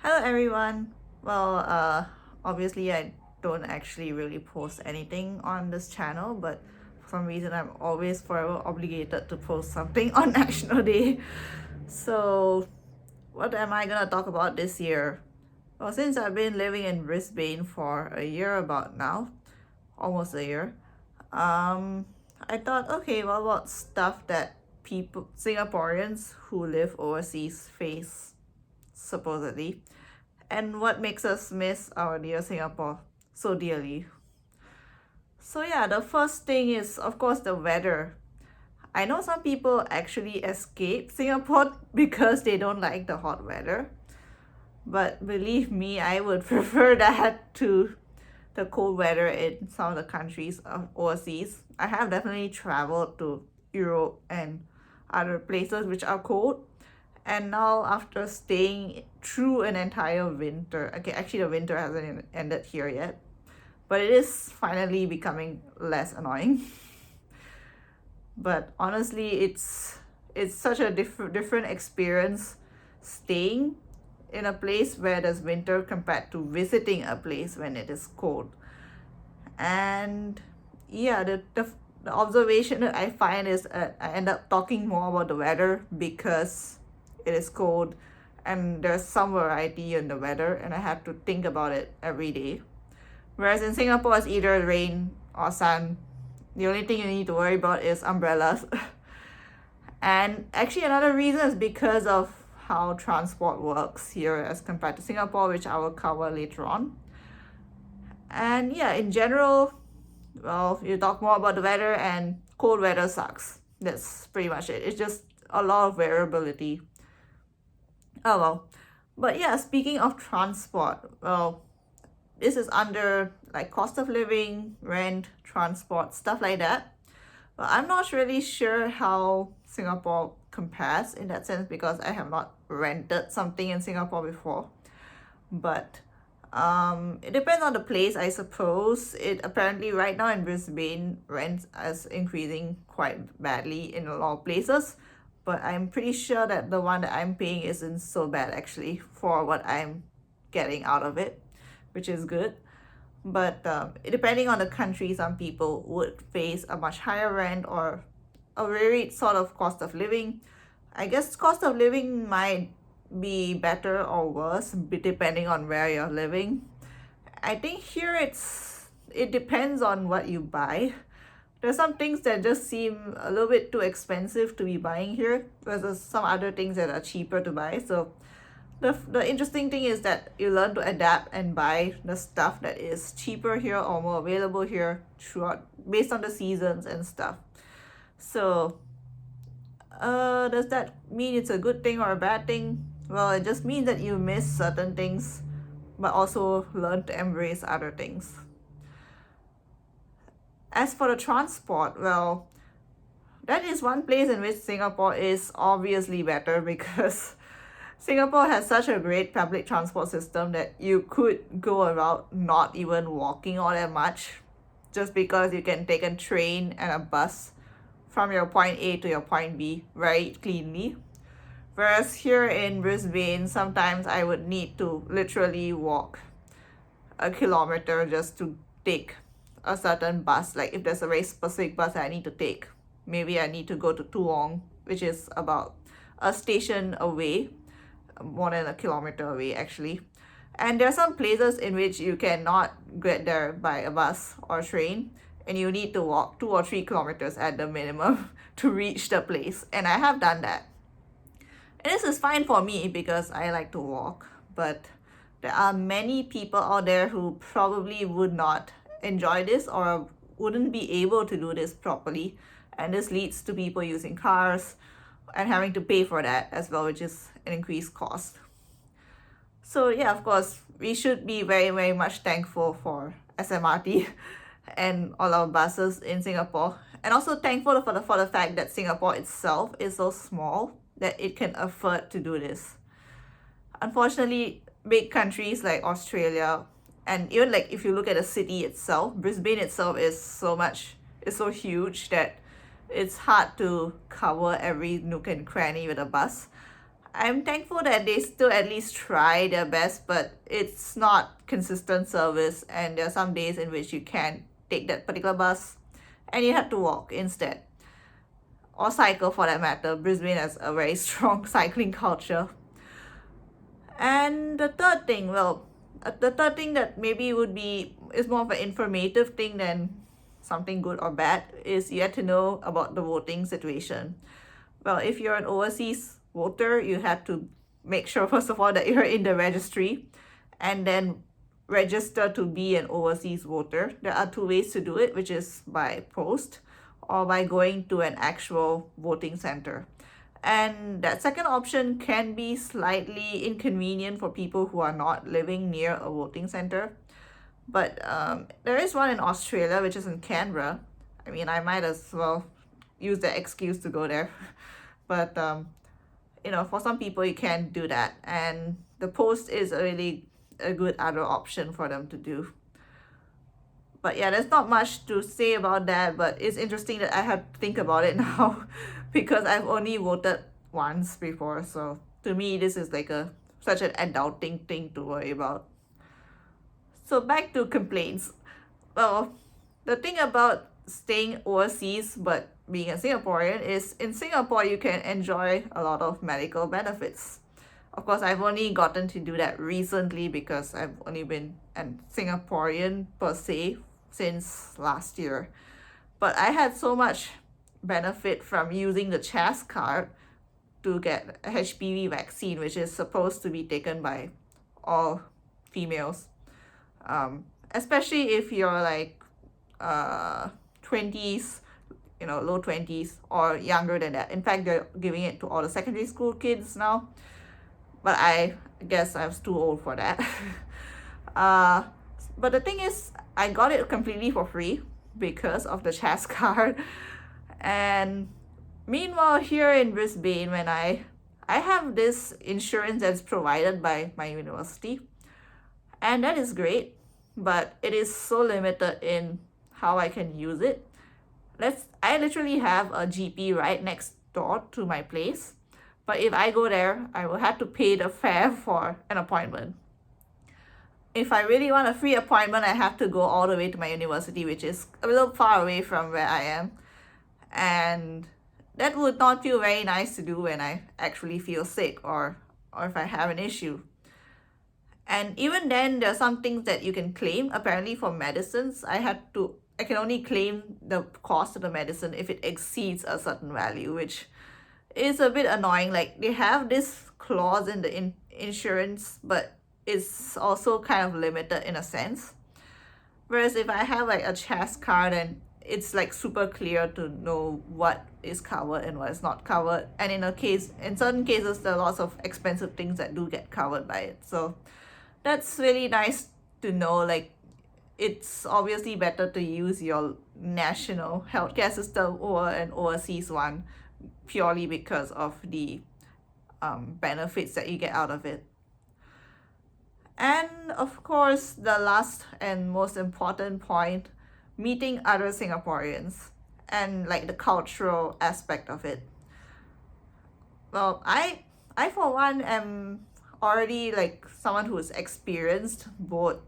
Hello everyone. Obviously I don't actually really post anything on this channel, but for some reason I'm always forever obligated to post something on National Day. So, what am I gonna talk about this year? Well, since I've been living in Brisbane for a year about now, almost a year, I thought, okay, well, what stuff that people, Singaporeans who live overseas face, supposedly, and what makes us miss our dear Singapore so dearly. So, yeah, the first thing is, of course, the weather. I know some people actually escape Singapore because they don't like the hot weather, but believe me, I would prefer that to the cold weather in some of the countries overseas. I have definitely traveled to Europe and other places which are cold, and now after staying through an entire winter, okay, actually the winter hasn't even ended here yet, but it is finally becoming less annoying. But honestly, it's such a different experience staying in a place where there's winter compared to visiting a place when it is cold. And yeah, the observation that I find is I end up talking more about the weather because it is cold and there's some variety in the weather and I have to think about it every day. Whereas in Singapore, it's either rain or sun. The only thing you need to worry about is umbrellas. And actually, another reason is because of how transport works here as compared to Singapore, which I will cover later on. And yeah, in general, well, you talk more about the weather, and cold weather sucks. That's pretty much it. It's just a lot of variability. Oh well. But yeah, speaking of transport, well, this is under like cost of living, rent, transport, stuff like that. But I'm not really sure how Singapore compares in that sense because I have not rented something in Singapore before. But it depends on the place, I suppose. It apparently right now in Brisbane, rent is increasing quite badly in a lot of places. But I'm pretty sure that the one that I'm paying isn't so bad actually for what I'm getting out of it, which is good. But depending on the country, some people would face a much higher rent or a varied sort of cost of living. I guess cost of living might be better or worse depending on where you're living. I think here it depends on what you buy. There's some things that just seem a little bit too expensive to be buying here, whereas there's some other things that are cheaper to buy. So the interesting thing is that you learn to adapt and buy the stuff that is cheaper here or more available here throughout based on the seasons and stuff. So does that mean it's a good thing or a bad thing? Well, it just means that you miss certain things but also learn to embrace other things. As for the transport, well, that is one place in which Singapore is obviously better because Singapore has such a great public transport system that you could go around not even walking all that much just because you can take a train and a bus from your point A to your point B very cleanly. Whereas here in Brisbane, sometimes I would need to literally walk a kilometer just to take a certain bus. Like if there's a very specific bus that I need to take, maybe I need to go to Tuong, which is about a station away, more than a kilometer away actually. And there are some places in which you cannot get there by a bus or train, and you need to walk 2 or 3 kilometers at the minimum to reach the place. And I have done that. And this is fine for me because I like to walk, but there are many people out there who probably would not enjoy this or wouldn't be able to do this properly. And this leads to people using cars and having to pay for that as well, which is an increased cost. So yeah, of course, we should be very, very much thankful for SMRT and all our buses in Singapore. And also thankful for the fact that Singapore itself is so small that it can afford to do this. Unfortunately, big countries like Australia, and even like if you look at the city itself, Brisbane itself is so huge that it's hard to cover every nook and cranny with a bus. I'm thankful that they still at least try their best, but it's not consistent service, and there are some days in which you can't take that particular bus and you have to walk instead, or cycle for that matter. Brisbane has a very strong cycling culture. And the third thing that maybe would be is more of an informative thing than something good or bad is you have to know about the voting situation. Well, if you're an overseas voter, you have to make sure first of all that you're in the registry and then register to be an overseas voter. There are two ways to do it, which is by post or by going to an actual voting center. And that second option can be slightly inconvenient for people who are not living near a voting center. But there is one in Australia, which is in Canberra. I mean, I might as well use that excuse to go there. But for some people, you can't do that. And the post is really a good other option for them to do. But yeah, there's not much to say about that, but it's interesting that I have to think about it now because I've only voted once before. So to me, this is like such an adulting thing to worry about. So back to complaints. Well, the thing about staying overseas but being a Singaporean is in Singapore you can enjoy a lot of medical benefits. Of course, I've only gotten to do that recently because I've only been a Singaporean per se since last year. But I had so much benefit from using the CHAS card to get a HPV vaccine, which is supposed to be taken by all females, especially if you're like 20s, low 20s or younger than that. In fact, they're giving it to all the secondary school kids now, but I guess I was too old for that. But the thing is, I got it completely for free because of the CHAS card. And meanwhile, here in Brisbane, when I have this insurance that's provided by my university, and that is great, but it is so limited in how I can use it. I literally have a GP right next door to my place, but if I go there, I will have to pay the fare for an appointment. If I really want a free appointment, I have to go all the way to my university, which is a little far away from where I am. And that would not feel very nice to do when I actually feel sick or if I have an issue. And even then, there are some things that you can claim. Apparently for medicines, I can only claim the cost of the medicine if it exceeds a certain value, which is a bit annoying. Like, they have this clause in the insurance, but it's also kind of limited in a sense. Whereas if I have like a CHAS card, and it's like super clear to know what is covered and what is not covered. And in certain cases, there are lots of expensive things that do get covered by it. So that's really nice to know. Like, it's obviously better to use your national healthcare system over an overseas one purely because of the benefits that you get out of it. And of course, the last and most important point, meeting other Singaporeans and like the cultural aspect of it. Well, I for one am already like someone who's experienced both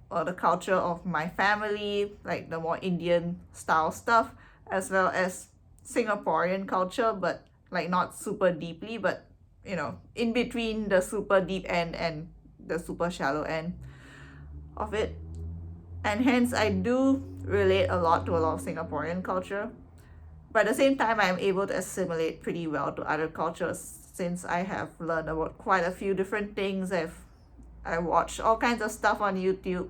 the culture of my family, like the more Indian style stuff, as well as Singaporean culture, but like not super deeply, but in between the super deep end and the super shallow end of it. And hence I do relate a lot to a lot of Singaporean culture, but at the same time I'm able to assimilate pretty well to other cultures since I have learned about quite a few different things. I watch all kinds of stuff on YouTube,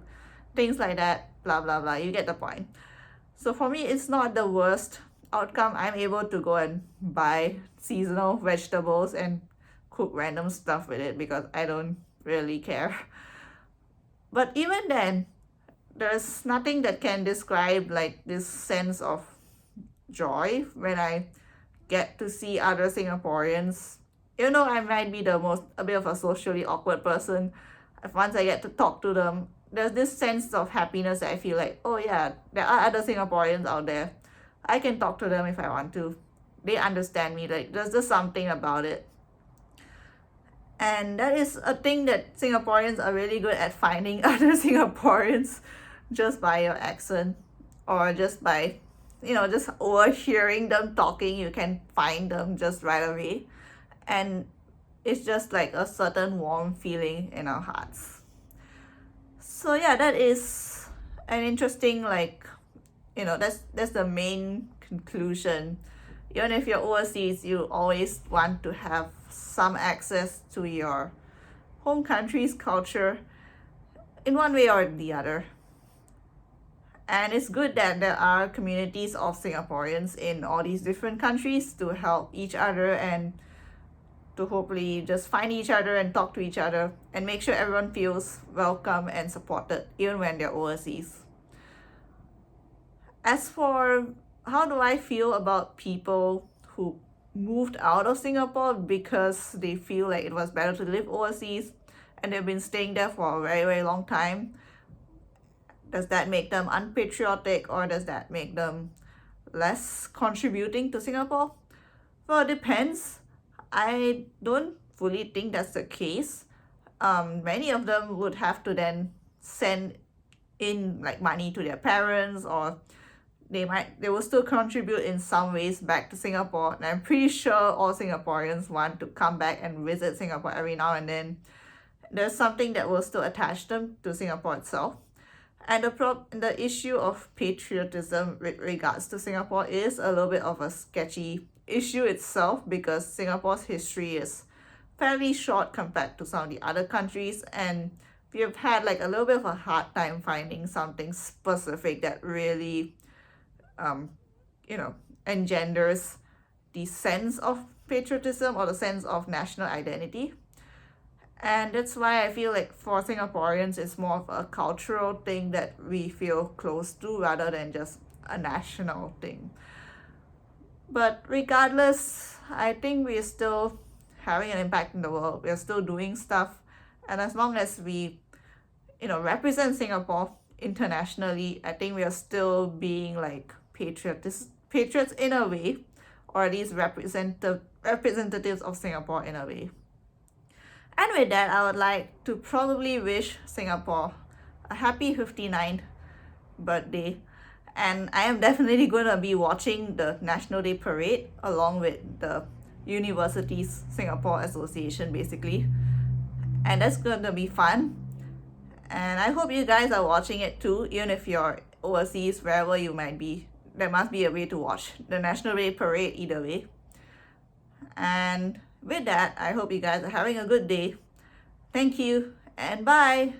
things like that, blah blah blah, you get the point. So for me, it's not the worst outcome. I'm able to go and buy seasonal vegetables and cook random stuff with it because I don't really care. But even then, there's nothing that can describe like this sense of joy when I get to see other Singaporeans. I might be a bit of a socially awkward person. Once I get to talk to them, there's this sense of happiness that I feel like, oh yeah, there are other Singaporeans out there. I can talk to them if I want to. They understand me. Like, there's just something about it. And that is a thing that Singaporeans are really good at, finding other Singaporeans just by your accent, or just by, just overhearing them talking. You can find them just right away. And it's just like a certain warm feeling in our hearts. So yeah, that is an interesting, like, that's the main conclusion. Even if you're overseas, you always want to have some access to your home country's culture in one way or the other. And it's good that there are communities of Singaporeans in all these different countries to help each other, and to hopefully just find each other and talk to each other and make sure everyone feels welcome and supported even when they're overseas. As for how do I feel about people who moved out of Singapore because they feel like it was better to live overseas and they've been staying there for a very, very long time, does that make them unpatriotic, or does that make them less contributing to Singapore? Well, it depends. I don't fully think that's the case. Many of them would have to then send in like money to their parents, or they will still contribute in some ways back to Singapore. And I'm pretty sure all Singaporeans want to come back and visit Singapore every now and then. There's something that will still attach them to Singapore itself. And the issue of patriotism with regards to Singapore is a little bit of a sketchy issue itself, because Singapore's history is fairly short compared to some of the other countries, and we have had like a little bit of a hard time finding something specific that really engenders the sense of patriotism or the sense of national identity. And that's why I feel like for Singaporeans, it's more of a cultural thing that we feel close to rather than just a national thing. But regardless, I think we're still having an impact in the world. We're still doing stuff. And as long as we, represent Singapore internationally, I think we are still being like patriots in a way, or at least representatives of Singapore in a way. And with that, I would like to probably wish Singapore a happy 59th birthday. And I am definitely going to be watching the National Day Parade along with the Universities Singapore Association, basically. And that's going to be fun. And I hope you guys are watching it too, even if you're overseas, wherever you might be. There must be a way to watch the National Day Parade either way. And with that, I hope you guys are having a good day. Thank you, and bye.